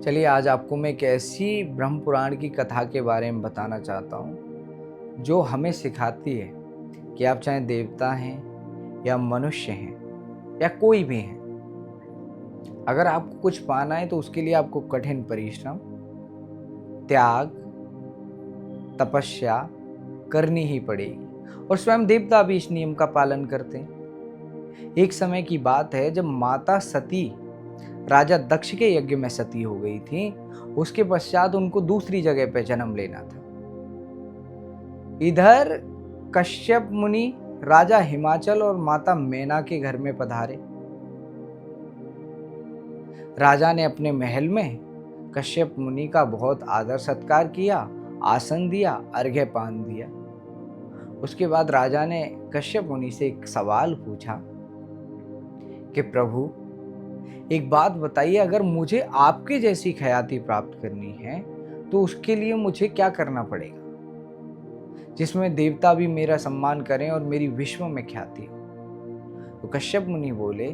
चलिए आज आपको मैं एक ऐसी ब्रह्म पुराण की कथा के बारे में बताना चाहता हूँ जो हमें सिखाती है कि आप चाहे देवता हैं या मनुष्य हैं या कोई भी हैं, अगर आपको कुछ पाना है तो उसके लिए आपको कठिन परिश्रम, त्याग, तपस्या करनी ही पड़ेगी। और स्वयं देवता भी इस नियम का पालन करते हैं। एक समय की बात है जब माता सती राजा दक्ष के यज्ञ में सती हो गई थी। उसके पश्चात उनको दूसरी जगह पे जन्म लेना था। इधर कश्यप मुनि राजा हिमाचल और माता मैना के घर में पधारे। राजा ने अपने महल में कश्यप मुनि का बहुत आदर सत्कार किया, आसन दिया, अर्घ्यपान दिया। उसके बाद राजा ने कश्यप मुनि से एक सवाल पूछा कि प्रभु एक बात बताइए, अगर मुझे आपके जैसी ख्याति प्राप्त करनी है तो उसके लिए मुझे क्या करना पड़ेगा जिसमें देवता भी मेरा सम्मान करें और मेरी विश्व में ख्याति हो। तो कश्यप मुनि बोले,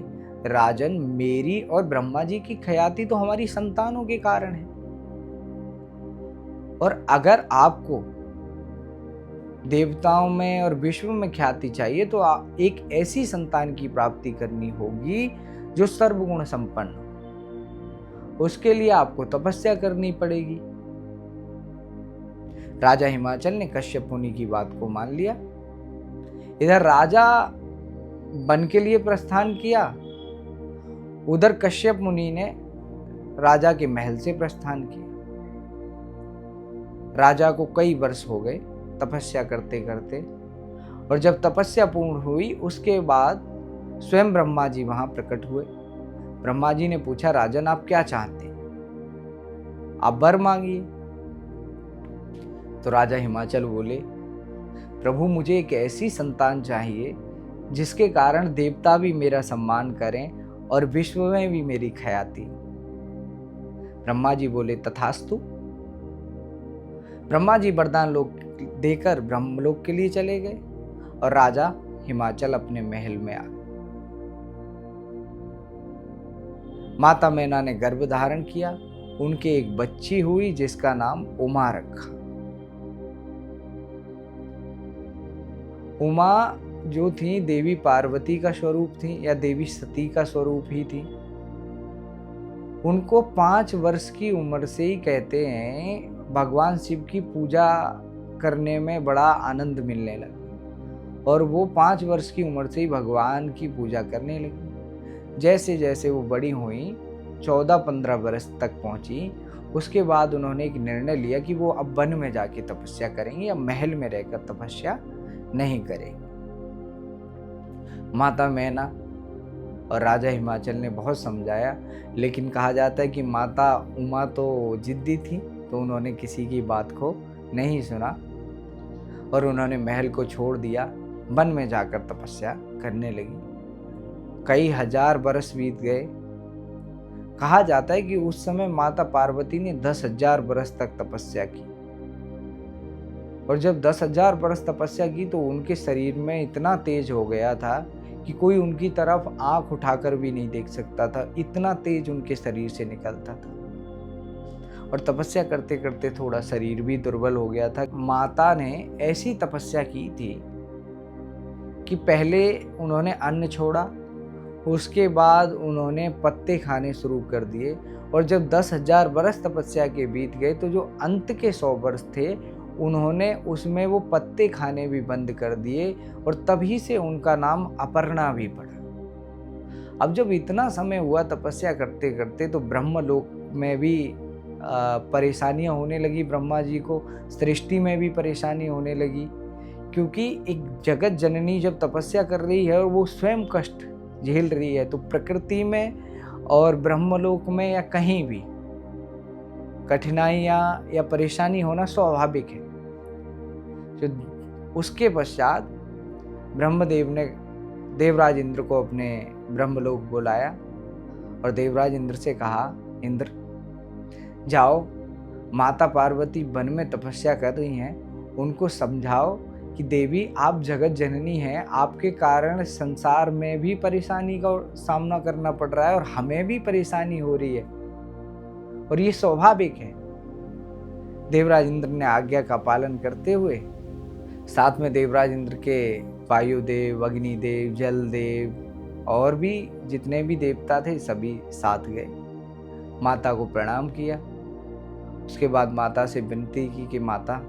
राजन, मेरी और ब्रह्मा जी की ख्याति तो हमारी संतानों के कारण है, और अगर आपको देवताओं में और विश्व में ख्याति चाहिए तो एक ऐसी संतान की प्राप्ति करनी होगी जो सर्वगुण संपन्न हो। उसके लिए आपको तपस्या करनी पड़ेगी। राजा हिमाचल ने कश्यप मुनि की बात को मान लिया। इधर राजा वन के लिए प्रस्थान किया, उधर कश्यप मुनि ने राजा के महल से प्रस्थान किया। राजा को कई वर्ष हो गए तपस्या करते करते, और जब तपस्या पूर्ण हुई उसके बाद स्वयं ब्रह्मा जी वहां प्रकट हुए। ब्रह्मा जी ने पूछा, राजन आप क्या चाहते हैं, आप वर मांगिए। तो राजा हिमाचल बोले, प्रभु मुझे एक ऐसी संतान चाहिए जिसके कारण देवता भी मेरा सम्मान करें और विश्व में भी मेरी ख्याति। ब्रह्मा जी बोले, तथास्तु। ब्रह्मा जी वरदान लोक देकर ब्रह्मलोक के लिए चले गए और राजा हिमाचल अपने महल में आ गए। माता मैना ने गर्भ धारण किया, उनके एक बच्ची हुई जिसका नाम उमा रखा। उमा जो थी देवी पार्वती का स्वरूप थी या देवी सती का स्वरूप ही थी। उनको 5 वर्ष की उम्र से ही कहते हैं भगवान शिव की पूजा करने में बड़ा आनंद मिलने लगा, और वो 5 वर्ष की उम्र से ही भगवान की पूजा करने लगी। जैसे जैसे वो बड़ी हुई, 14-15 वर्ष तक पहुंची, उसके बाद उन्होंने एक निर्णय लिया कि वो अब वन में जाके तपस्या करेंगे या महल में रहकर तपस्या नहीं करेंगे। माता मैना और राजा हिमाचल ने बहुत समझाया, लेकिन कहा जाता है कि माता उमा तो जिद्दी थी, तो उन्होंने किसी की बात को नहीं सुना और उन्होंने महल को छोड़ दिया, वन में जाकर तपस्या करने लगी। कई हजार बरस बीत गए। कहा जाता है कि उस समय माता पार्वती ने 10,000 बरस तक तपस्या की, और जब 10,000 बरस तपस्या की तो उनके शरीर में इतना तेज हो गया था कि कोई उनकी तरफ आंख उठाकर भी नहीं देख सकता था, इतना तेज उनके शरीर से निकलता था। और तपस्या करते करते थोड़ा शरीर भी दुर्बल हो गया था। माता ने ऐसी तपस्या की थी कि पहले उन्होंने अन्न छोड़ा, उसके बाद उन्होंने पत्ते खाने शुरू कर दिए, और जब 10,000 बरस तपस्या के बीत गए तो जो अंत के 100 वर्ष थे उन्होंने उसमें वो पत्ते खाने भी बंद कर दिए, और तभी से उनका नाम अपर्णा भी पड़ा। अब जब इतना समय हुआ तपस्या करते करते तो ब्रह्मलोक में भी परेशानियां होने लगी ब्रह्मा जी को, सृष्टि में भी परेशानी होने लगी, क्योंकि एक जगत जननी जब तपस्या कर रही है और वो स्वयं कष्ट झेल रही है, तो प्रकृति में और ब्रह्मलोक में या कहीं भी कठिनाइयाँ या परेशानी होना स्वाभाविक है। तो उसके पश्चात ब्रह्मदेव ने देवराज इंद्र को अपने ब्रह्मलोक बुलाया और देवराज इंद्र से कहा, इंद्र जाओ, माता पार्वती वन में तपस्या कर रही हैं, उनको समझाओ कि देवी आप जगत जननी हैं, आपके कारण संसार में भी परेशानी का सामना करना पड़ रहा है और हमें भी परेशानी हो रही है। और ये स्वाभाविक है। देवराज इंद्र ने आज्ञा का पालन करते हुए साथ में देवराज इंद्र के वायुदेव, अग्निदेव, जलदेव और भी जितने भी देवता थे सभी साथ गए। माता को प्रणाम किया। उसके बाद माता से विनती की कि माता,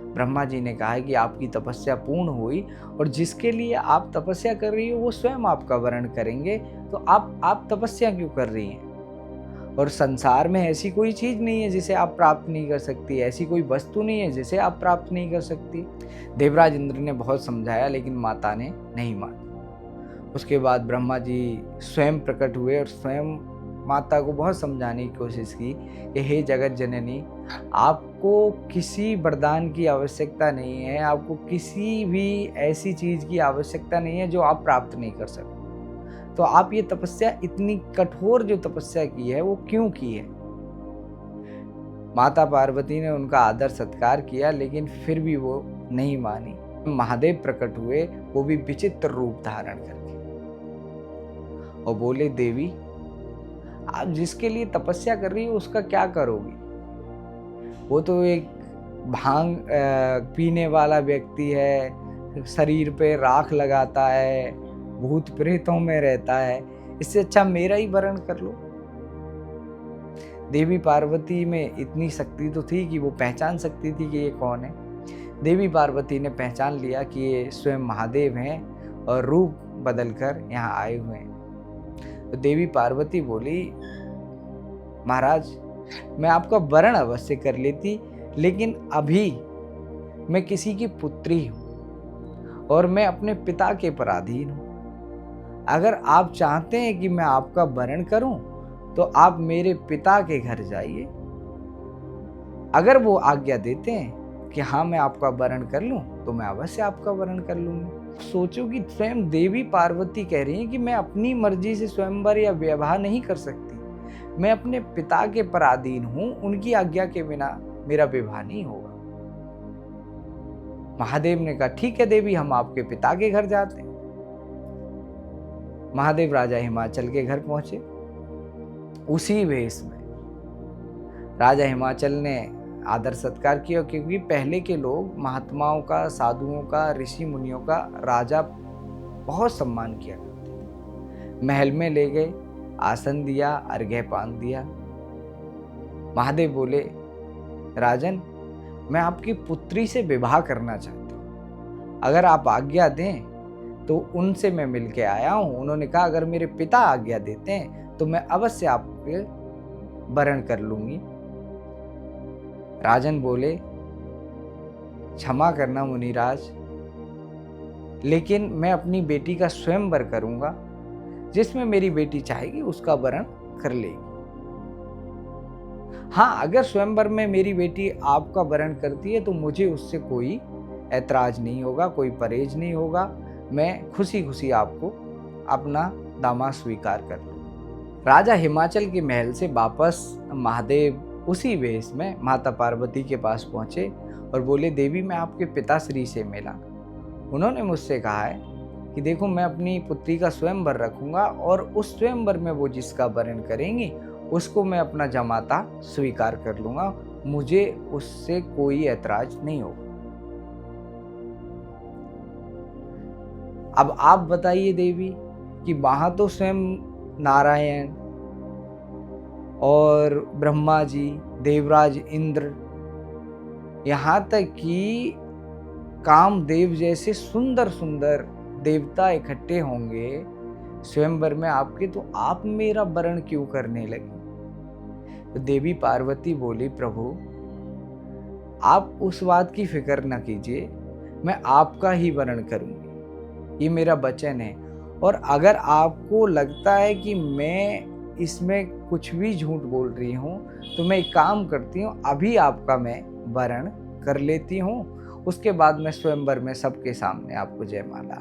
ब्रह्मा जी ने कहा है कि आपकी तपस्या पूर्ण हुई और जिसके लिए आप तपस्या कर रही हो वो स्वयं आपका वरण करेंगे, तो आप तपस्या क्यों कर रही हैं? और संसार में ऐसी कोई चीज़ नहीं है जिसे आप प्राप्त नहीं कर सकती, ऐसी कोई वस्तु नहीं है जिसे आप प्राप्त नहीं कर सकती। देवराज इंद्र ने बहुत समझाया लेकिन माता ने नहीं माना। उसके बाद ब्रह्मा जी स्वयं प्रकट हुए और स्वयं माता को बहुत समझाने की कोशिश की कि हे जगत जननी, आपको किसी वरदान की आवश्यकता नहीं है, आपको किसी भी ऐसी चीज़ की आवश्यकता नहीं है जो आप प्राप्त नहीं कर सकते। तो आप ये तपस्या, इतनी कठोर जो तपस्या की है वो क्यों की है? माता पार्वती ने उनका आदर सत्कार किया लेकिन फिर भी वो नहीं मानी। महादेव प्रकट हुए, वो भी विचित्र रूप धारण करके, और बोले, देवी आप जिसके लिए तपस्या कर रही हो उसका क्या करोगी? वो तो एक भांग पीने वाला व्यक्ति है, शरीर पे राख लगाता है, भूत प्रेतों में रहता है, इससे अच्छा मेरा ही वरण कर लो। देवी पार्वती में इतनी शक्ति तो थी कि वो पहचान सकती थी कि ये कौन है। देवी पार्वती ने पहचान लिया कि ये स्वयं महादेव हैं और रूप बदलकर यहाँ आए हुए हैं। तो देवी पार्वती बोली, महाराज मैं आपका वरण अवश्य कर लेती, लेकिन अभी मैं किसी की पुत्री हूँ और मैं अपने पिता के पराधीन हूँ। अगर आप चाहते हैं कि मैं आपका वरण करूं तो आप मेरे पिता के घर जाइए। अगर वो आज्ञा देते हैं कि हाँ मैं आपका वरण कर लूं तो मैं अवश्य आपका वरण कर लूंगी। सोचो कि स्वयं देवी पार्वती कह रही हैं कि मैं अपनी मर्जी से स्वयंवर या विवाह नहीं कर सकती, मैं अपने पिता के पराधीन हूं, उनकी आज्ञा के बिना मेरा विवाह नहीं होगा। महादेव ने कहा, ठीक है देवी, हम आपके पिता के घर जाते हैं। महादेव राजा हिमाचल के घर पहुंचे। उसी वेश में राजा हिमाचल ने आदर सत्कार किया, क्योंकि पहले के लोग महात्माओं का, साधुओं का, ऋषि मुनियों का राजा बहुत सम्मान किया करते थे। महल में ले गए, आसन दिया, अर्घ्य पान दिया। महादेव बोले, राजन मैं आपकी पुत्री से विवाह करना चाहता हूँ, अगर आप आज्ञा दें तो उनसे मैं मिलके आया हूँ। उन्होंने कहा अगर मेरे पिता आज्ञा देते हैं तो मैं अवश्य आपके वरण कर लूंगी। राजन बोले, क्षमा करना मुनिराज, लेकिन मैं अपनी बेटी का स्वयंवर करूंगा, जिसमें मेरी बेटी चाहेगी उसका वरण कर लेगी। हाँ, अगर स्वयंवर में मेरी बेटी आपका वरण करती है तो मुझे उससे कोई ऐतराज नहीं होगा, कोई परहेज नहीं होगा, मैं खुशी खुशी आपको अपना दामाद स्वीकार कर लूँ। राजा हिमाचल के महल से वापस महादेव उसी वेश में माता पार्वती के पास पहुँचे और बोले, देवी मैं आपके पिताश्री से मिला, उन्होंने मुझसे कहा है कि देखो मैं अपनी पुत्री का स्वयंवर रखूंगा और उस स्वयंवर में वो जिसका वरण करेंगी उसको मैं अपना जमाता स्वीकार कर लूँगा, मुझे उससे कोई ऐतराज नहीं होगा। अब आप बताइए देवी कि वहाँ तो स्वयं नारायण और ब्रह्मा जी, देवराज इंद्र, यहाँ तक कि कामदेव जैसे सुंदर सुंदर देवता इकट्ठे होंगे स्वयंवर में आपके, तो आप मेरा वरण क्यों करने लगे? तो देवी पार्वती बोली, प्रभु आप उस बात की फिक्र न कीजिए, मैं आपका ही वरण करूंगी, ये मेरा वचन है। और अगर आपको लगता है कि मैं इसमें कुछ भी झूठ बोल रही हूँ तो मैं एक काम करती हूँ, अभी आपका मैं वरण कर लेती हूँ, उसके बाद मैं स्वयंवर में सबके सामने आपको जयमाला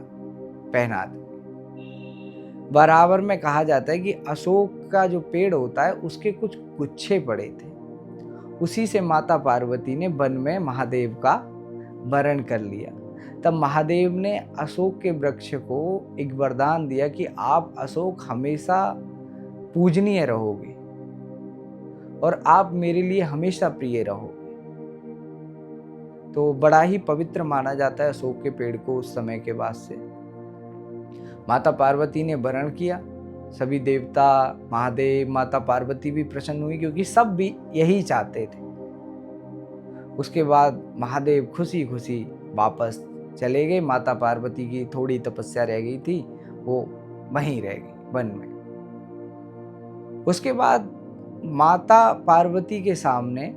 पहना दूँ। बराबर में कहा जाता है कि अशोक का जो पेड़ होता है उसके कुछ गुच्छे पड़े थे, उसी से माता पार्वती ने वन में महादेव का वरण कर लिया। तब महादेव ने अशोक के वृक्ष को एक वरदान दिया कि आप अशोक हमेशा पूजनीय रहोगे और आप मेरे लिए हमेशा प्रिय रहोगे। तो बड़ा ही पवित्र माना जाता है अशोक के पेड़ को उस समय के बाद से। माता पार्वती ने वरण किया, सभी देवता, महादेव, माता पार्वती भी प्रसन्न हुई क्योंकि सब भी यही चाहते थे। उसके बाद महादेव खुशी खुशी वापस चले गए। माता पार्वती की थोड़ी तपस्या रह गई थी, वो वहीं रह गई वन में। उसके बाद माता पार्वती के सामने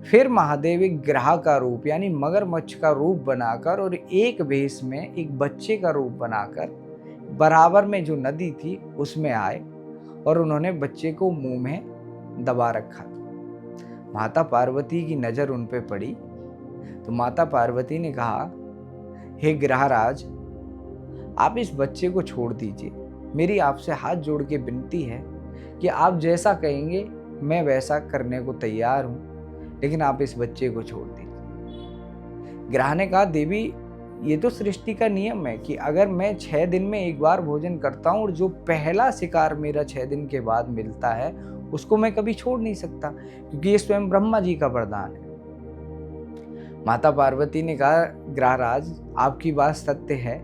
फिर महादेव एक ग्राह का रूप यानी मगरमच्छ का रूप बनाकर और एक भेष में एक बच्चे का रूप बनाकर बराबर में जो नदी थी उसमें आए और उन्होंने बच्चे को मुंह में दबा रखा था। माता पार्वती की नज़र उन पे पड़ी तो माता पार्वती ने कहा, हे ग्रहराज, आप इस बच्चे को छोड़ दीजिए। मेरी आपसे हाथ जोड़ के विनती है कि आप जैसा कहेंगे मैं वैसा करने को तैयार हूँ, लेकिन आप इस बच्चे को छोड़ दीजिए। ग्रह ने कहा, देवी, ये तो सृष्टि का नियम है कि अगर मैं 6 दिन में एक बार भोजन करता हूँ और जो पहला शिकार मेरा 6 दिन के बाद मिलता है उसको मैं कभी छोड़ नहीं सकता, क्योंकि ये स्वयं ब्रह्मा जी का वरदान है। माता पार्वती ने कहा, ग्रहराज, आपकी बात सत्य है,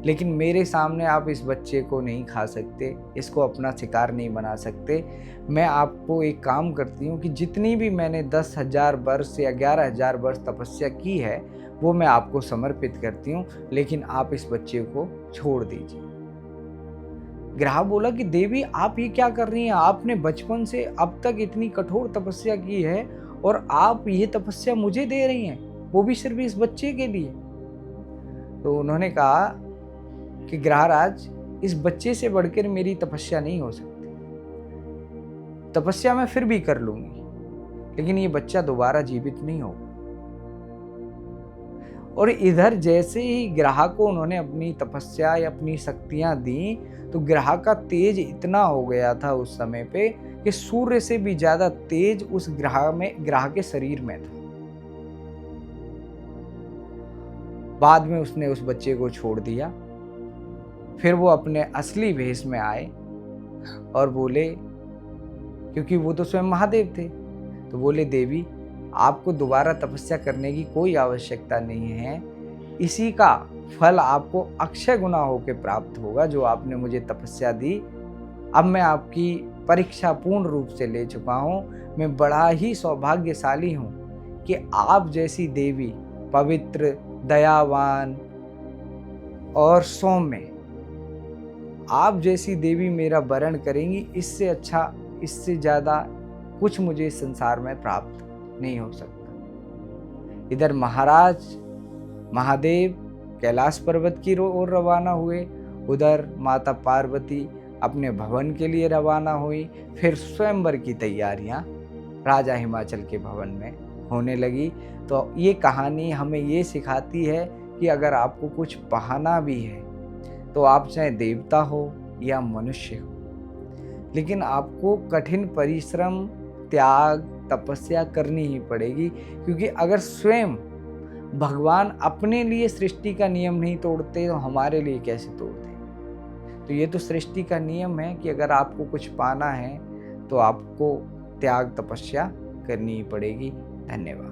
लेकिन मेरे सामने आप इस बच्चे को नहीं खा सकते, इसको अपना शिकार नहीं बना सकते। मैं आपको एक काम करती हूँ कि जितनी भी मैंने 10,000 वर्ष या 11,000 वर्ष तपस्या की है वो मैं आपको समर्पित करती हूँ, लेकिन आप इस बच्चे को छोड़ दीजिए। ग्रह बोला कि देवी, आप ये क्या कर रही हैं? आपने बचपन से अब तक इतनी कठोर तपस्या की है और आप ये तपस्या मुझे दे रही हैं, वो भी सिर्फ इस बच्चे के लिए। तो उन्होंने कहा कि ग्रहराज, इस बच्चे से बढ़कर मेरी तपस्या नहीं हो सकती। तपस्या मैं फिर भी कर लूंगी, लेकिन ये बच्चा दोबारा जीवित नहीं होगा। और इधर जैसे ही ग्रह को उन्होंने अपनी तपस्या या अपनी शक्तियां दी तो ग्रह का तेज इतना हो गया था उस समय पे कि सूर्य से भी ज्यादा तेज उस ग्रह के शरीर में था। बाद में उसने उस बच्चे को छोड़ दिया। फिर वो अपने असली भेष में आए और बोले, क्योंकि वो तो स्वयं महादेव थे, तो बोले, देवी, आपको दोबारा तपस्या करने की कोई आवश्यकता नहीं है। इसी का फल आपको अक्षय गुना होकर प्राप्त होगा जो आपने मुझे तपस्या दी। अब मैं आपकी परीक्षा पूर्ण रूप से ले चुका हूँ। मैं बड़ा ही सौभाग्यशाली हूँ कि आप जैसी देवी, पवित्र, दयावान और सौम्य, आप जैसी देवी मेरा वरण करेंगी। इससे अच्छा, इससे ज़्यादा कुछ मुझे इस संसार में प्राप्त नहीं हो सकता। इधर महाराज महादेव कैलाश पर्वत की ओर रवाना हुए, उधर माता पार्वती अपने भवन के लिए रवाना हुई। फिर स्वयंवर की तैयारियां राजा हिमाचल के भवन में होने लगी। तो ये कहानी हमें ये सिखाती है कि अगर आपको कुछ पाना भी है तो आप चाहे देवता हो या मनुष्य हो, लेकिन आपको कठिन परिश्रम, त्याग, तपस्या करनी ही पड़ेगी। क्योंकि अगर स्वयं भगवान अपने लिए सृष्टि का नियम नहीं तोड़ते तो हमारे लिए कैसे तोड़ते? तो ये तो सृष्टि का नियम है कि अगर आपको कुछ पाना है तो आपको त्याग, तपस्या करनी ही पड़ेगी। धन्यवाद।